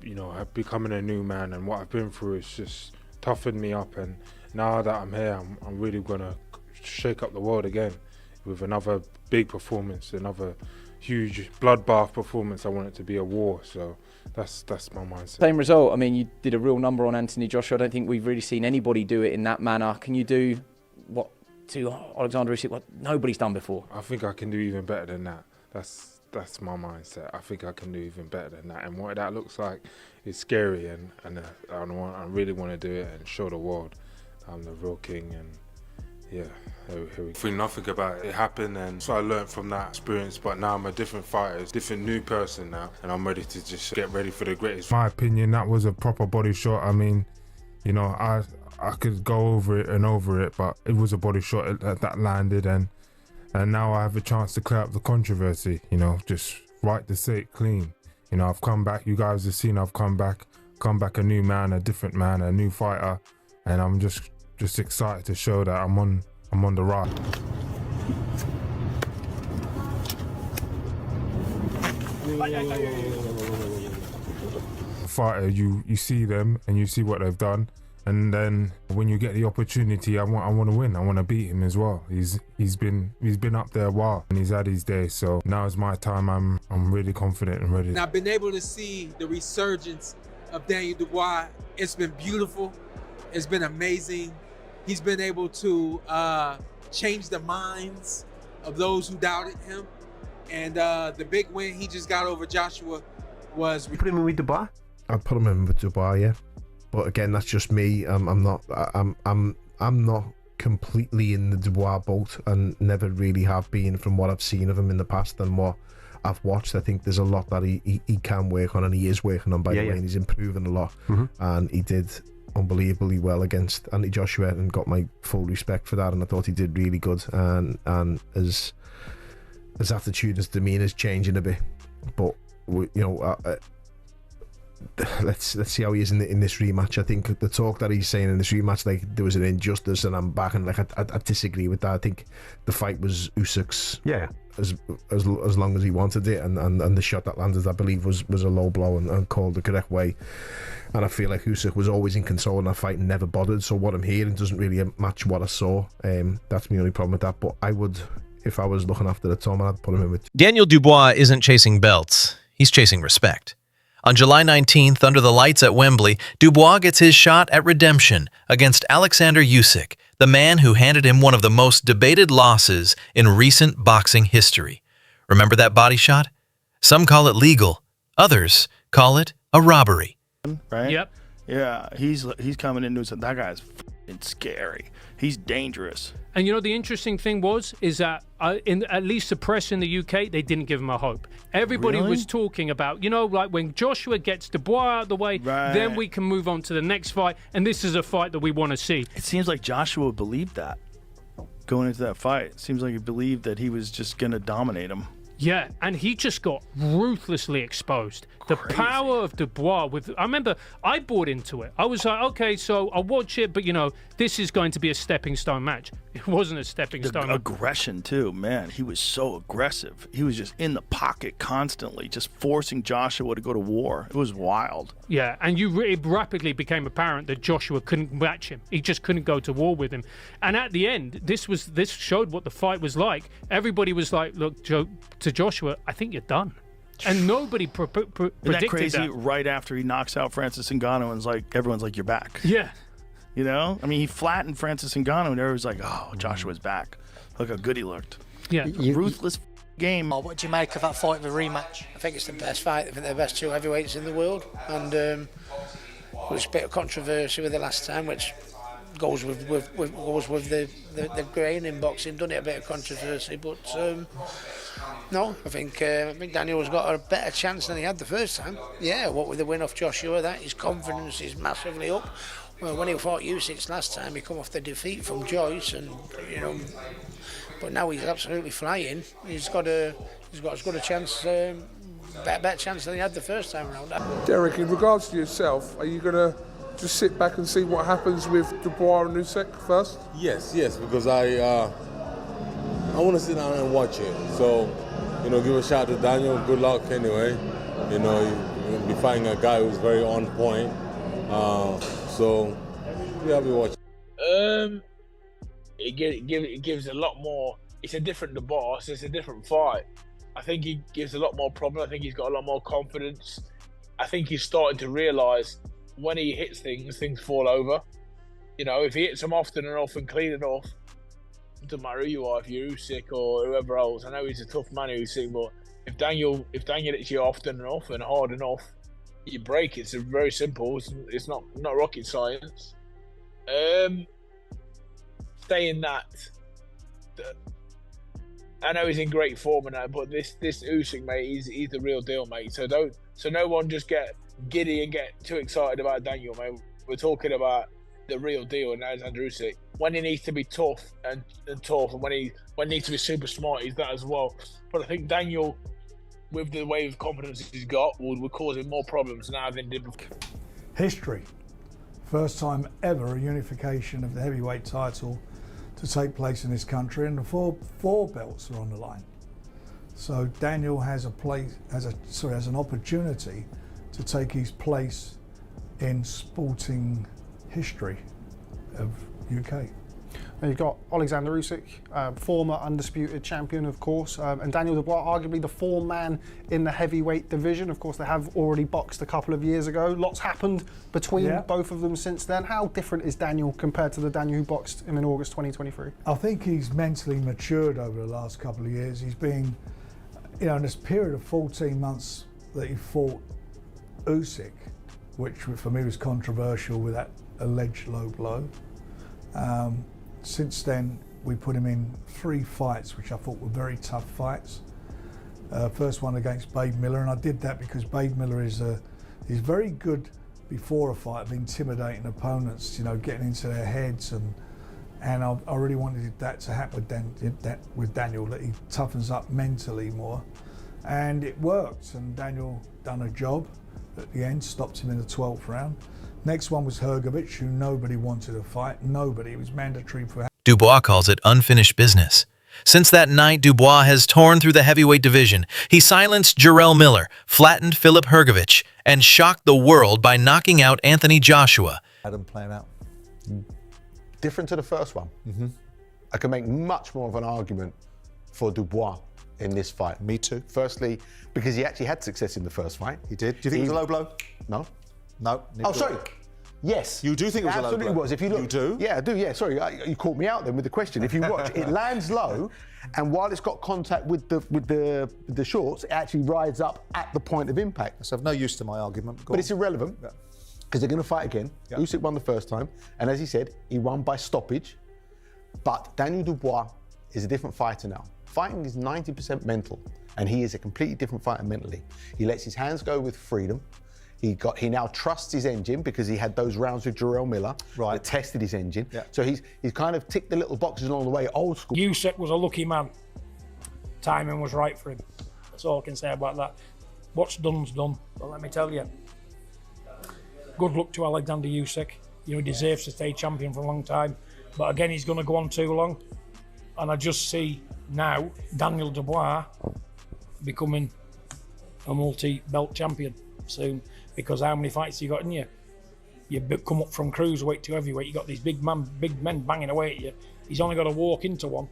you know, becoming a new man, and what I've been through is just toughened me up. And now that I'm here, I'm really gonna shake up the world again with another big performance, another huge bloodbath performance. I want it to be a war, so that's my mindset. Same result. I mean, you did a real number on Anthony Joshua. I don't think we've really seen anybody do it in that manner. Can you do what to Oleksandr Usyk what nobody's done before? I think I can do even better than that. That's my mindset. I think I can do even better than that, and what that looks like is scary, and I really want to do it and show the world I'm the real king. And yeah, here we go. Nothing about it happened, and so I learned from that experience, but now I'm a different fighter, different new person now, and I'm ready to just get ready for the greatest. My opinion, that was a proper body shot. I mean, you know, I could go over it and over it, but it was a body shot that landed, and now I have a chance to clear up the controversy, you know, just right the slate clean. You know, I've come back, you guys have seen I've come back a new man, a different man, a new fighter, and I'm just excited to show that I'm on the rise. Fighter, you see them and you see what they've done, and then when you get the opportunity, I want to win. I want to beat him as well. He's been up there a while and he's had his days. So now is my time. I'm really confident and ready. And I've been able to see the resurgence of Daniel Dubois. It's been beautiful. It's been amazing. He's been able to change the minds of those who doubted him. And the big win he just got over Joshua was... You put him in with Dubois? I'd put him in with Dubois, yeah. But again, that's just me. I'm not completely in the Dubois boat, and never really have been from what I've seen of him in the past and what I've watched. I think there's a lot that he can work on, and he is working on, by the way, and he's improving a lot. And he did unbelievably well against Anthony Joshua and got my full respect for that, and I thought he did really good, and his attitude, his demeanour is changing a bit, but you know, let's see how he is in this rematch. I think the talk that he's saying in this rematch, like there was an injustice and I'm back, and like I disagree with that. I think the fight was Usyk's, as long as he wanted it, and the shot that landed, I believe, was a low blow and called the correct way. And I feel like Usyk was always in control in that fight and never bothered. So what I'm hearing doesn't really match what I saw. That's my only problem with that. But I would, if I was looking after the tournament, I'd put him in with... Daniel Dubois isn't chasing belts. He's chasing respect. On July 19th, under the lights at Wembley, Dubois gets his shot at redemption against Oleksandr Usyk, the man who handed him one of the most debated losses in recent boxing history. Remember that body shot? Some call it legal. Others call it a robbery. Right? Yep. Yeah, he's coming into it. That guy's f***ing scary. He's dangerous. And you know, the interesting thing is that in at least the press in the UK, they didn't give him a hope. Everybody was talking about, you know, like when Joshua gets Dubois out of the way, then we can move on to the next fight, and this is a fight that we want to see. It seems like Joshua believed that going into that fight. It seems like he believed that he was just going to dominate him. Yeah, and he just got ruthlessly exposed. The power of Dubois I remember I bought into it. I was like, okay, so I'll watch it, but you know, this is going to be a stepping stone match. It wasn't a stepping stone. The aggression too, man. He was so aggressive. He was just in the pocket constantly, just forcing Joshua to go to war. It was wild. Yeah, and it rapidly became apparent that Joshua couldn't match him. He just couldn't go to war with him. And at the end, this showed what the fight was like. Everybody was like, look, to Joshua, I think you're done. And nobody predicted that. Isn't that crazy? Right after he knocks out Francis Ngannou, and everyone's like, you're back. Yeah. You know? I mean, he flattened Francis Ngannou, and everyone's like, oh, Joshua's back. Look how good he looked. Yeah. Ruthless game. What do you make of that fight, the rematch? I think it's the best fight. I think they're the best two heavyweights in the world. And there was a bit of controversy with the last time, which goes with the grain in boxing, doesn't it? A bit of controversy, but no, I think Daniel's got a better chance than he had the first time. Yeah, what with the win off Joshua, that his confidence is massively up. Well, when he fought Usyk last time, he come off the defeat from Joyce, and you know, but now he's absolutely flying. He's got as good a chance, better chance than he had the first time around. Derek, in regards to yourself, are you gonna just sit back and see what happens with Dubois and Usyk first? Yes, because I want to sit down and watch it. So, you know, give a shout out to Daniel. Good luck anyway. You know, You're going to be fighting a guy who's very on point. So, yeah, I'll be watching. It gives a lot more. It's a different Dubois. It's a different fight. I think he gives a lot more problem. I think he's got a lot more confidence. I think he's starting to realise when he hits things, things fall over. You know, if he hits them often enough and clean enough, it doesn't matter who you are, if you're Usyk or whoever else. I know he's a tough man, Usyk, but if Daniel hits you often enough and hard enough, you break. It's very simple. It's not rocket science. Saying that, I know he's in great form and that, but this Usyk, mate, he's the real deal, mate. So no one just get giddy and get too excited about Daniel, mate. We're talking about the real deal, and Oleksandr Usyk. When he needs to be tough and tough, and when he needs to be super smart, he's that as well. But I think Daniel, with the wave of confidence he's got, would cause him more problems now than he did before. History. First time ever a unification of the heavyweight title to take place in this country, and the four belts are on the line. So Daniel has an opportunity to take his place in sporting history of UK. And you've got Oleksandr Usyk, former undisputed champion, of course, and Daniel Dubois, arguably the form man in the heavyweight division. Of course, they have already boxed a couple of years ago. Lots happened between both of them since then. How different is Daniel compared to the Daniel who boxed him in August 2023? I think he's mentally matured over the last couple of years. He's been, in this period of 14 months that he fought Usyk, which for me was controversial with that alleged low blow. Since then, we put him in 3 fights, which I thought were very tough fights. First one against Babe Miller, and I did that because Babe Miller is very good before a fight of intimidating opponents, getting into their heads, and I really wanted that to happen with Daniel, that he toughens up mentally more, and it worked. And Daniel done a job at the end, stopped him in the 12th round. Next one was Hrgovic, who nobody wanted to fight. Nobody. It was mandatory for. Dubois calls it unfinished business. Since that night, Dubois has torn through the heavyweight division. He silenced Jarrell Miller, flattened Filip Hrgovic, and shocked the world by knocking out Anthony Joshua. Adam playing out. Different to the first one. I can make much more of an argument for Dubois in this fight. Me too. Firstly, because he actually had success in the first fight. He did. Do you think it was a low blow? No. No. Oh, sorry. Yes. You do think it was a low blow? Absolutely was. If you look, you do? Yeah, I do. Yeah, sorry. You caught me out then with the question. If you watch, it lands low, and while it's got contact with the shorts, it actually rides up at the point of impact. So I've no use to my argument. But it's irrelevant because they're going to fight again. Usyk won the first time, and as he said, he won by stoppage. But Daniel Dubois is a different fighter now. Fighting is 90% mental, and he is a completely different fighter mentally. He lets his hands go with freedom. He now trusts his engine because he had those rounds with Jarrell Miller that tested his engine. So he's kind of ticked the little boxes along the way, old school. Usyk was a lucky man. Timing was right for him. That's all I can say about that. What's done's done. But let me tell you, good luck to Oleksandr Usyk. He deserves to stay champion for a long time. But again, he's going to go on too long. And I just see now Daniel Dubois becoming a multi-belt champion soon. Because how many fights you got in you? You come up from cruiserweight to heavyweight, you got these big men banging away at you. He's only got to walk into one,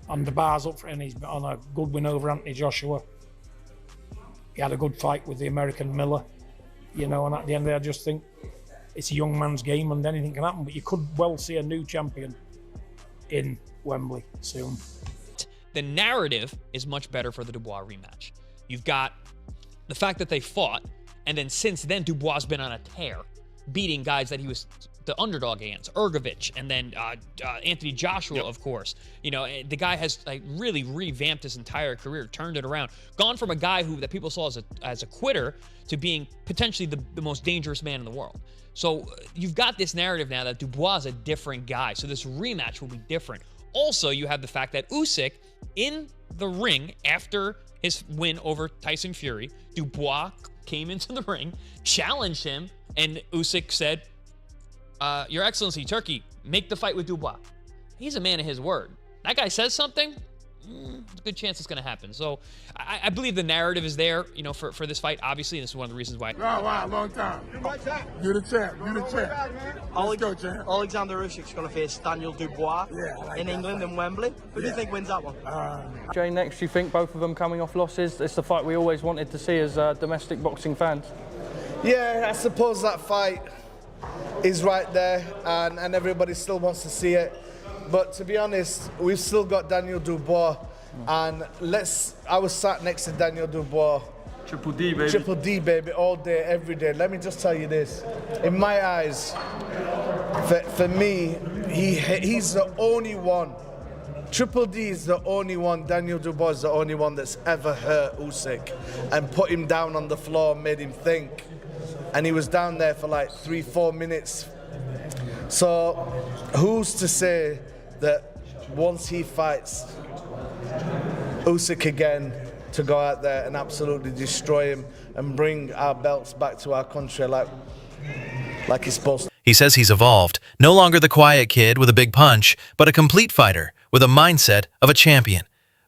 and the bar's up for him. He's on a good win over Anthony Joshua. He had a good fight with the American Miller, and at the end of it, I just think it's a young man's game and anything can happen. But you could well see a new champion in Wembley soon. The narrative is much better for the Dubois rematch. You've got the fact that they fought, and then since then, Dubois has been on a tear, beating guys that he was the underdog against, Hrgovic, and then Anthony Joshua, of course. The guy has really revamped his entire career, turned it around, gone from a guy that people saw as a quitter to being potentially the most dangerous man in the world. So you've got this narrative now that Dubois is a different guy, so this rematch will be different. Also, you have the fact that Usyk, in the ring after his win over Tyson Fury, Dubois came into the ring, challenged him, and Usyk said, Your Excellency, Turkey, make the fight with Dubois. He's a man of his word. That guy says something, there's a good chance it's going to happen. So I believe the narrative is there, for this fight, obviously, and this is one of the reasons why. Wow, long time. You're the champ. You're the champ. Let's go, champ. Oleksandr Usyk's going to face Daniel Dubois in England in Wembley. Who do you think wins that one? Jay, next, you think both of them coming off losses? It's the fight we always wanted to see as domestic boxing fans. Yeah, I suppose that fight is right there, and everybody still wants to see it. But to be honest, we've still got Daniel Dubois, and I was sat next to Daniel Dubois. Triple D, baby. Triple D, baby, all day, every day. Let me just tell you this. In my eyes, for me, he's the only one. Triple D is the only one, Daniel Dubois is the only one that's ever hurt Usyk and put him down on the floor, made him think. And he was down there for like 3-4 minutes. So who's to say that once he fights Usyk again, to go out there and absolutely destroy him and bring our belts back to our country like he's supposed to. He says he's evolved, no longer the quiet kid with a big punch, but a complete fighter with a mindset of a champion.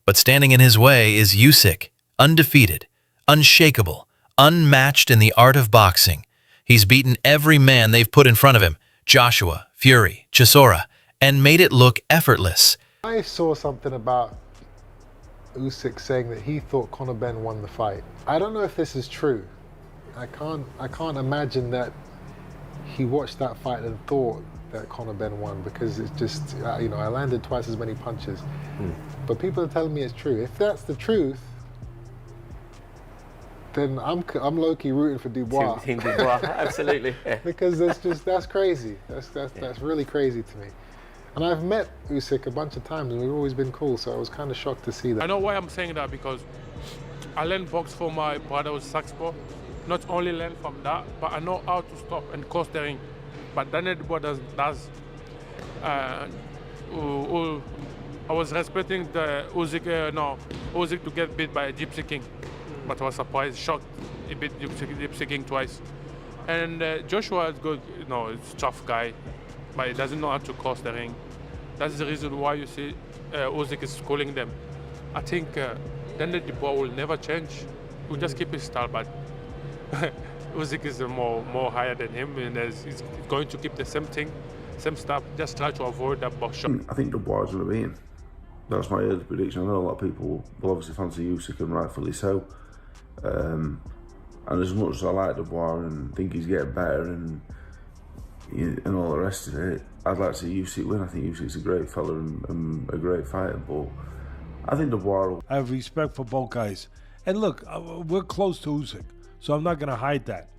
But standing in his way is Usyk, undefeated, unshakable, unmatched in the art of boxing. He's beaten every man they've put in front of him, Joshua, Fury, Chisora, and made it look effortless. I saw something about Usyk saying that he thought Conor Benn won the fight. I don't know if this is true. I can't imagine that he watched that fight and thought that Conor Benn won, because it's just, I landed twice as many punches. But people are telling me it's true. If that's the truth, then I'm low-key rooting for Dubois. Team Dubois, absolutely. Yeah. Because that's crazy. That's really crazy to me. And I've met Usyk a bunch of times and we've always been cool, so I was kind of shocked to see that. I know why I'm saying that, because I learned box from my brother who's Saxpo. Not only learn from that, but I know how to stop and cross the ring. But Daniel Dubois does. I was respecting the Usyk to get beat by a Gypsy King, but I was surprised, shocked he beat Gypsy King twice. And Joshua is good, it's a tough guy, but he doesn't know how to cross the ring. That's the reason why you see Usyk is schooling them. I think Daniel Dubois will never change. He'll just keep his style, but Usyk is more higher than him, and he's going to keep the same thing, same stuff. Just try to avoid that box shot. I think Dubois is going to beat him. That's my early prediction. I know a lot of people will obviously fancy Usyk, and rightfully so. And as much as I like Dubois and think he's getting better and all the rest of it, I'd like to see Usyk win. I think Usyk's a great fella and a great fighter, but I think Dubois. I have respect for both guys, and look, we're close to Usyk, so I'm not going to hide that.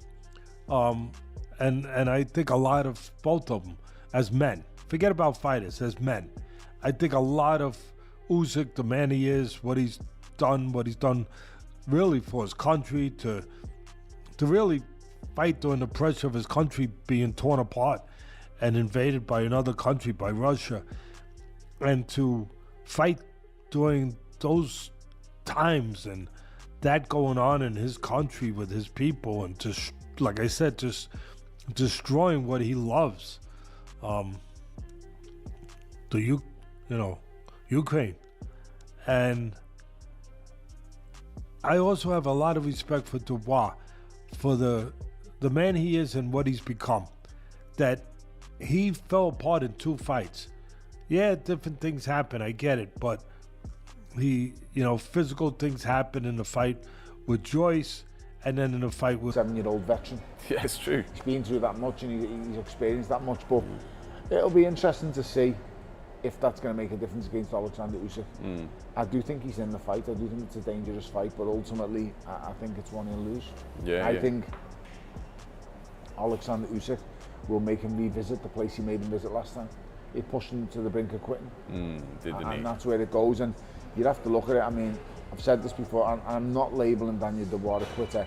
And I think a lot of both of them as men. Forget about fighters, as men. I think a lot of Usyk, the man he is, what he's done really for his country, to really fight during the pressure of his country being torn apart and invaded by another country, by Russia, and to fight during those times and that going on in his country with his people, and just, like I said, just destroying what he loves, Ukraine. And I also have a lot of respect for Dubois, for the man he is and what he's become. That he fell apart in 2 fights. Yeah, different things happen, I get it, but physical things happen in the fight with Joyce, and then in the fight with 7-year-old veteran. Yeah, it's true. He's been through that much and he's experienced that much, but it'll be interesting to see if that's going to make a difference against Oleksandr Usyk. I do think he's in the fight. I do think it's a dangerous fight, but ultimately, I think it's one he'll lose. I think Oleksandr Usyk will make him revisit the place he made him visit last time. He pushed him to the brink of quitting, and that's where it goes. And you'd have to look at it. I mean, I've said this before, and I'm not labelling Daniel Dubois a quitter.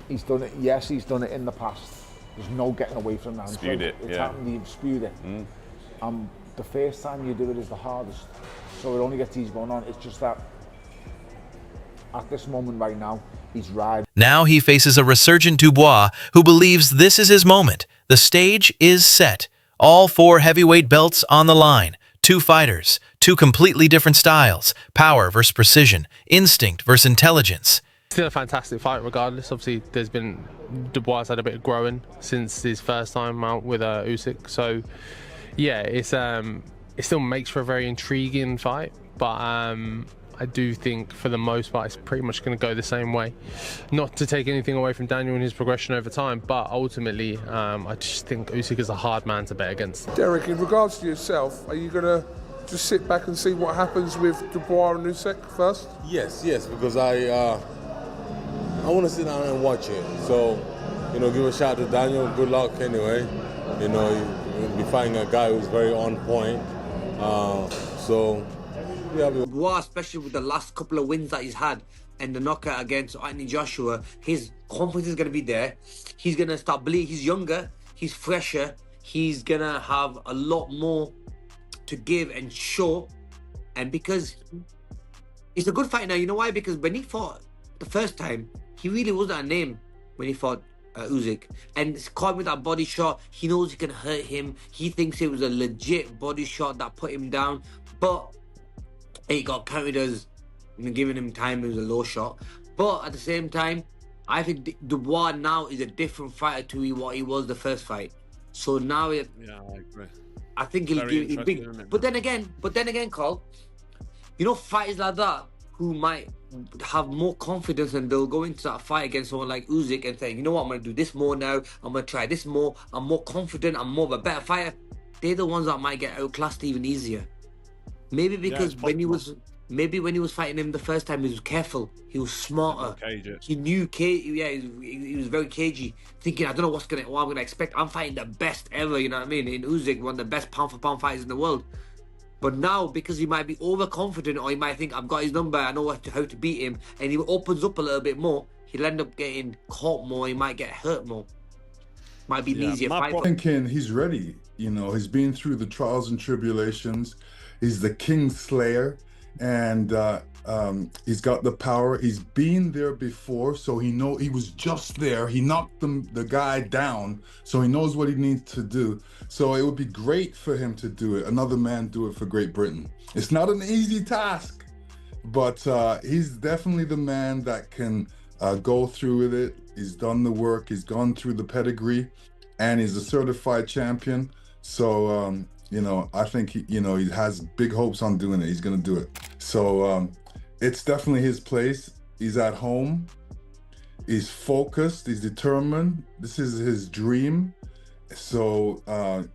He's done it. Yes, he's done it in the past. There's no getting away from that. Spewed it. It's happened. You've spewed it. The first time you do it is the hardest, so it only gets easy going on. It's just that at this moment right now, he's riding. Now he faces a resurgent Dubois who believes this is his moment. The stage is set. All 4 heavyweight belts on the line. 2 fighters, Two completely different styles, power versus precision, instinct versus intelligence. Still a fantastic fight regardless. Obviously, Dubois had a bit of growing since his first time out with Usyk. So, yeah, it still makes for a very intriguing fight. But I do think for the most part it's pretty much going to go the same way. Not to take anything away from Daniel and his progression over time, but ultimately I just think Usyk is a hard man to bet against. Derek, in regards to yourself, are you going to just sit back and see what happens with Dubois and Usyk first? Yes, because I want to sit down and watch it. So, give a shout out to Daniel. Good luck anyway. You'll be fighting a guy who's very on point. Dubois, especially with the last couple of wins that he's had and the knockout against Anthony Joshua, his confidence is going to be there. He's going to start believing. He's younger, he's fresher, he's going to have a lot more to give and show. And because it's a good fight now, you know why? Because when he fought the first time, he really wasn't a name when he fought Usyk, and it's caught with that body shot. He knows he can hurt him. He thinks it was a legit body shot that put him down, but it got counted as giving him time. It was a low shot. But at the same time, I think Dubois now is a different fighter to what he was the first fight. So now I agree. I think he'll give big. But then again, Carl, fighters like that who might have more confidence and they'll go into that fight against someone like Usyk and say, you know what, I'm going to do this more now. I'm going to try this more. I'm more confident. I'm more of a better fighter. They're the ones that might get outclassed even easier. Maybe because when he was fighting him the first time, he was careful. He was smarter. He knew he was very cagey, thinking, I don't know what I'm gonna expect. I'm fighting the best ever, you know what I mean? In Usyk, one of the best pound for pound fighters in the world. But now, because he might be overconfident, or he might think, I've got his number, I know how to beat him, and he opens up a little bit more, he'll end up getting caught more. He might get hurt more. Might be an easier fight. I'm thinking he's ready. He's been through the trials and tribulations. He's the King Slayer, and he's got the power. He's been there before, so he was just there. He knocked the guy down, so he knows what he needs to do. So it would be great for him to do it. Another man do it for Great Britain. It's not an easy task, but he's definitely the man that can go through with it. He's done the work. He's gone through the pedigree, and he's a certified champion. So I think he has big hopes on doing it. He's gonna do it. So it's definitely his place. He's at home. He's focused. He's determined. This is his dream. So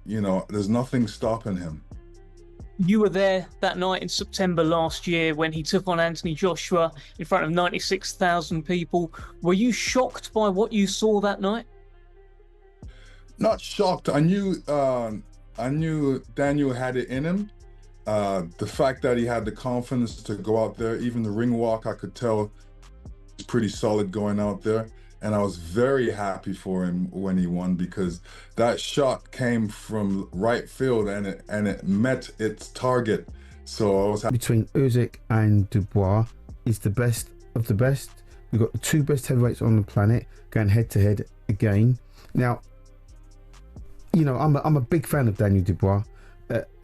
there's nothing stopping him. You were there that night in September last year when he took on Anthony Joshua in front of 96,000 people. Were you shocked by what you saw that night? Not shocked. I knew Daniel had it in him. The fact that he had the confidence to go out there, even the ring walk, I could tell was pretty solid going out there. And I was very happy for him when he won, because that shot came from right field and it met its target. So I was happy. Between Usyk and Dubois is the best of the best. We've got the two best heavyweights on the planet going head to head again. Now, I'm a big fan of Daniel Dubois.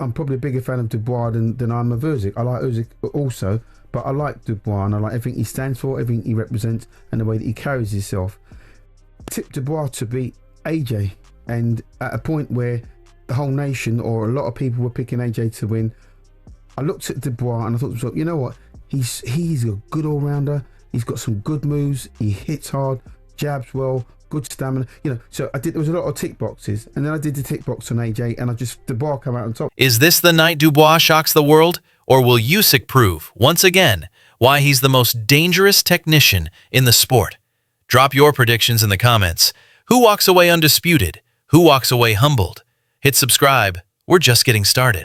I'm probably a bigger fan of Dubois than I'm of Usyk. I like Usyk also, but I like Dubois and I like everything he stands for, everything he represents, and the way that he carries himself. Tip Dubois to beat AJ, and at a point where the whole nation or a lot of people were picking AJ to win, I looked at Dubois and I thought to myself, you know what? He's a good all-rounder. He's got some good moves. He hits hard, jabs well, good stamina. So there was a lot of tick boxes, and then I did the tick box on AJ, and Dubois come out on top. Is this the night Dubois shocks the world? Or will Usyk prove, once again, why he's the most dangerous technician in the sport? Drop your predictions in the comments. Who walks away undisputed? Who walks away humbled? Hit subscribe. We're just getting started.